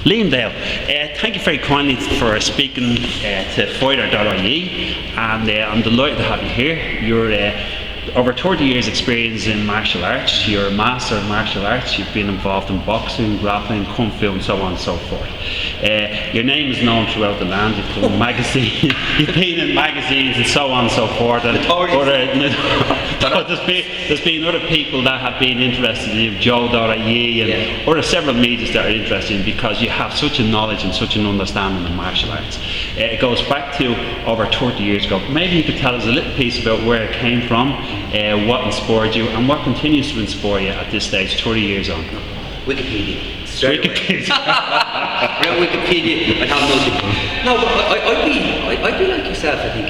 Liam Dale, thank you very kindly for speaking to Fighter.ie, and I'm delighted to have you here. You're over 30 years experience in martial arts. You're a master of martial arts. You've been involved in boxing, grappling, kung fu, and so on and so forth. Your name is known throughout the land. You've been in magazines, you've been in magazines and so on and so forth. And there's been other people that have been interested in you, Joe.ie, and other several medias that are interested in, because you have such a knowledge and such an understanding of martial arts. It goes back to over 30 years ago. Maybe you could tell us a little piece about where it came from, what inspired you, and what continues to inspire you at this stage, 30 years on. Wikipedia. Wikipedia. I have nothing. No, but I'd be like yourself. I think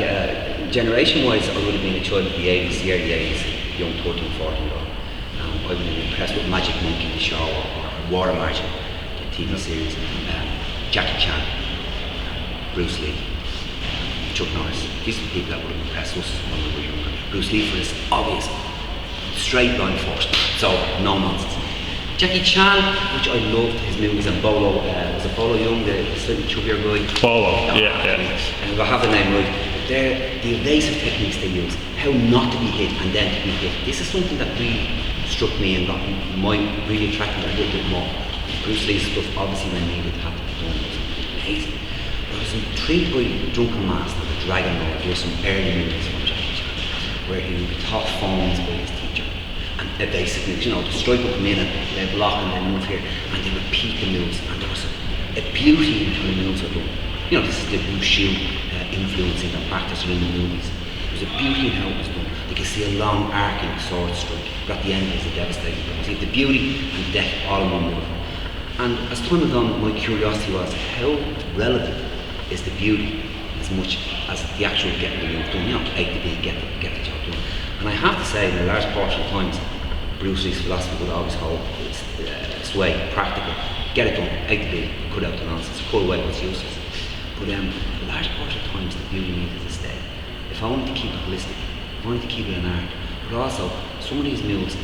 generation-wise, I would have been a child of the 80s, the early 80s, young 13, 14-year-old. I've been impressed with Magic Monkey, the show, or War Martial, the TV series, Jackie Chan, Bruce Lee, Chuck Norris. These are the people that would have impressed us when we were younger. Bruce Lee for his obvious straight line force, so no nonsense. Jackie Chan, which I loved his movies, and Bolo, was it Bolo Young, the slightly chubbier guy? Bolo, yeah. And if I have the name right, the evasive techniques they use, how not to be hit and then to be hit. This is something that really struck me and got my really attracted me a little bit more. Bruce Lee's stuff, obviously when needed, had to be done. It was amazing. I was intrigued by Drunken Master, the Dragon Lord. There were some early movies from Jackie Chan, where he would be taught forms by his teacher. And evasive moves, the striker would come in and they block and then move here, and they repeat the moves. And there was a beauty in how the moves were done. This is the Wushu influencing the practice in the movies. There was a beauty in how it was done. You can see a long arcing sword strike, but at the end it was a devastating blow. See the beauty and death all in one move. And as time went on, my curiosity was how relative is the beauty as much as the actual getting the move done. A to B, get the job done. And I have to say, in a large portion of times, Bruce Lee's philosophy would always hold sway, practical. Get it done, A to B, cut out the nonsense, cut away what's useless. But a large portion of times, the beauty needed to stay. If I wanted to keep it holistic, I wanted to keep it an art, but also some of these moves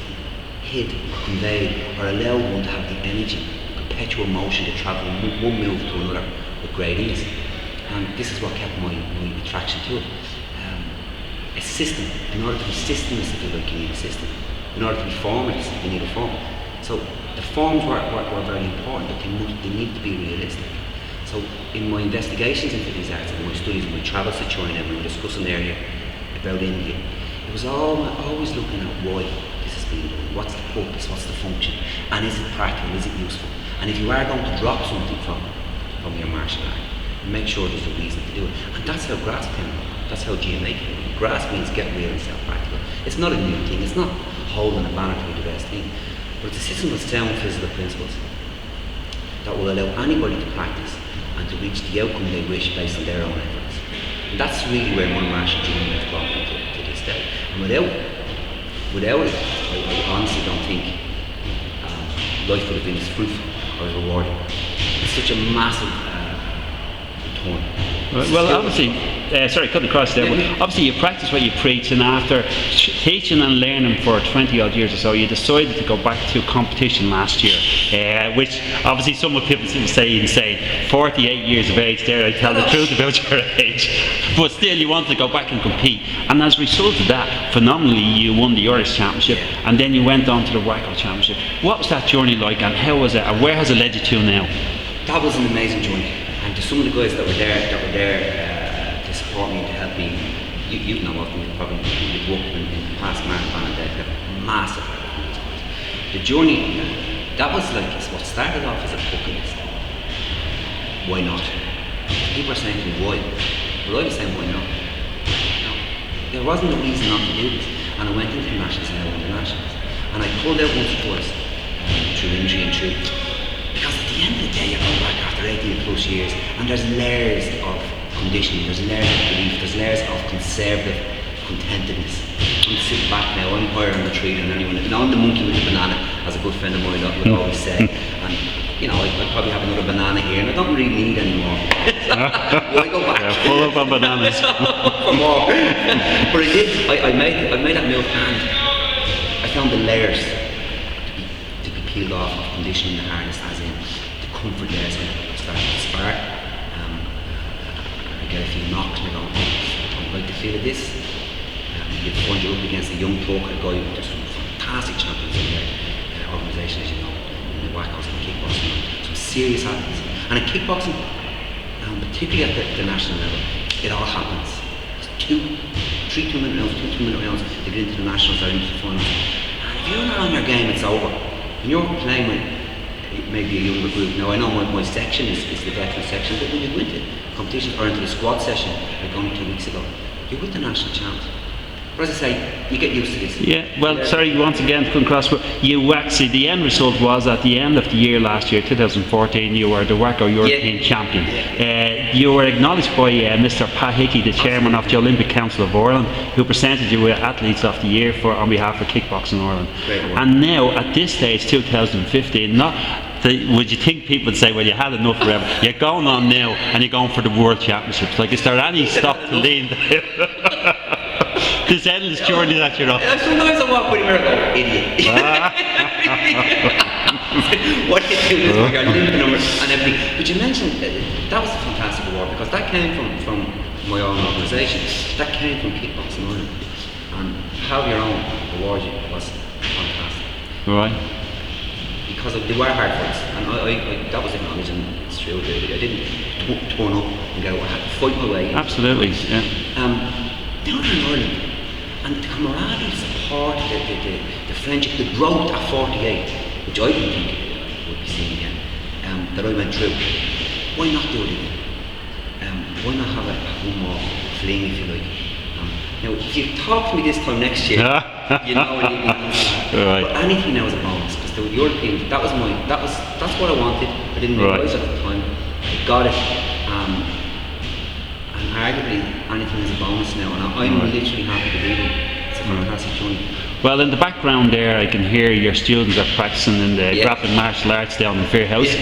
hid, conveyed, or allowed one to have the energy, perpetual motion to travel from one move to another with great ease. And this is what kept my attraction to it. A system. In order to be systemless, if you like, you need a system. In order to be formless, you need a form. So the forms were very important, but they need to be realistic. So in my investigations into these arts, and my studies, and my travels to China, and we were discussing earlier about India, it was always looking at why this is being done. What's the purpose? What's the function? And is it practical? Is it useful? And if you are going to drop something from your martial art, make sure there's a reason to do it. And that's how grasp came about. That's how GMA came about. Grasp means get real and self-practical. It's not a new thing. It's not holding a banner to be the best thing. But it's a system of sound physical principles that will allow anybody to practice and to reach the outcome they wish based on their own efforts. And that's really where my martial journey has brought me to this day. And without it, I honestly don't think life would have been as fruitful or as rewarding. It's such a massive return. Well, obviously, sorry, cutting across there, but obviously you practice what you preach, and after teaching and learning for 20 odd years or so, you decided to go back to competition last year, which obviously some of people say insane. 48 years of age there, I tell the truth about your age, but still you wanted to go back and compete, and as a result of that, phenomenally you won the Irish Championship, and then you went on to the WACO Championship. What was that journey like, and how was it, and where has it led you to now? That was an amazing journey. And to some of the guys that were there to support me, to help me, you know of them, probably you've worked in the past marathon, and they've got massive help from these guys. The journey, that was like what started off as a bucket list. Why not? People are saying to me, why? Well, I was saying, why not? No, there wasn't a reason not to do this. And I went into the Nationals and I won the Nationals. And I pulled out once or twice through injury and through. Because at the end of the day, you're going back after 18 plus years, and there's layers of conditioning, there's layers of belief, there's layers of conservative contentedness. I'm sitting back now, I'm higher on the tree than anyone. I'm the monkey with the banana, as a good friend of mine would always say. And I'd probably have another banana here, and I don't really need any more. Why go back? Yeah, full up on bananas. For more. But I did. I made that move, and I found the layers to be peeled off of conditioning the harness, as in the comfort there, so I started to spar. I get a few knocks and I go, I don't like the feel of this. You find you're up against a young talker guy with just some fantastic champions in their organisation, as you know, in the Wackos and kickboxing, some serious athletes. And in kickboxing, particularly at the national level, it all happens. Three 2 minute rounds, two 2 minute rounds, they get into the nationals or into the finals. And if you're not on your game, it's over. When you're playing with maybe a younger group, now I know my section is the veteran section, but when you go into competitions or into the squad session, like only 2 weeks ago, you're with the national champs. But as I say, you get used to this. Yeah, well, sorry, once again to come across, but you actually, the end result was at the end of the year last year, 2014, you were the WACO European champion. You were acknowledged by Mr. Pat Hickey, the chairman of the Olympic Council of Ireland, who presented you with Athletes of the Year on behalf of Kickboxing Ireland. And now, at this stage, 2015, would you think people would say, well, you had enough forever, you're going on now and you're going for the World Championships? Like, is there any stop to lean? This endless journey that you're on. Sometimes I walk with him and I go, idiot. What are you doing with your limit numbers and everything? But you mentioned, that was a fantastic award because that came from my own organisation. That came from Kickboxing Ireland. And have your own award was fantastic. Right. Because they were hard fights. And I that was acknowledged, and it's true. I didn't turn up and go, I had to fight my way. Absolutely, yeah. Down in Ireland, and the camaraderie, support, the friendship, the growth at 48, which I didn't think would be seen again, that I went through. Why not do it again? Why not have one more fling, if you like? Now, if you talk to me this time next year, you know, right. But anything now is a bonus because the Europeans. That's what I wanted. I didn't realise at the time. I got it. And arguably anything is a bonus now, and I'm literally happy to be here. It's a fantastic journey. Well, in the background there, I can hear your students are practicing in the grappling martial arts down in Fairhouse.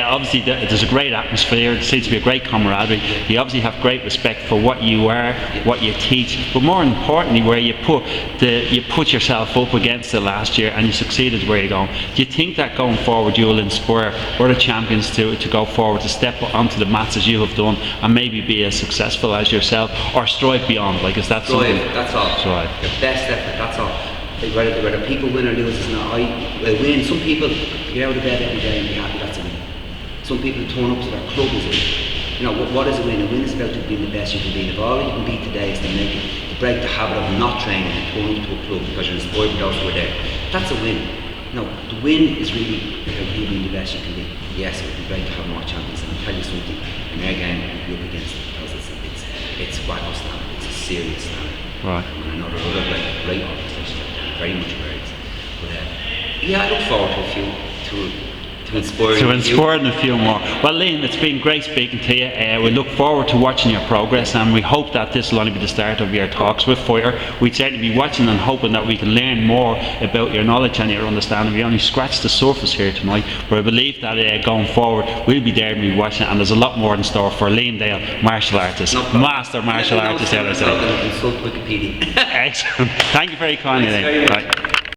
Obviously, there's a great atmosphere. There seems to be a great camaraderie. You obviously have great respect for what you are, what you teach, but more importantly, where you put yourself up against it last year and you succeeded where you're going. Do you think that going forward you will inspire other champions to go forward, to step onto the mats as you have done, and maybe be as successful as yourself, or strive beyond? Like, is that something? That's all. Strive. The best effort. That's all. Whether people win or lose is not. I win. Some people get out of bed every day and be happy that's a win. Some people turn up to their club as a win. You know, what is a win? A win is about being the best you can be. If all you can be today is to break the habit of not training and turn up to a club because you're inspired by those who are there. That's a win. No, the win is really about you being the best you can be. Yes, it would be great to have more champions, and I'll tell you something, in their game you'll be up against it because it's Waco standard, it's a serious standard. Right. And I know there are other great organisations out there, very much aware of it. But I look forward to a few, to inspiring a few more. Well, Liam, it's been great speaking to you. We look forward to watching your progress, and we hope that this will only be the start of your talks with Fighter. We'd certainly be watching and hoping that we can learn more about your knowledge and your understanding. We only scratched the surface here tonight, but I believe that going forward we'll be there and be watching, and there's a lot more in store for Liam Dale, martial artist, master martial artist. Excellent. Thank you very kindly, Liam. Right.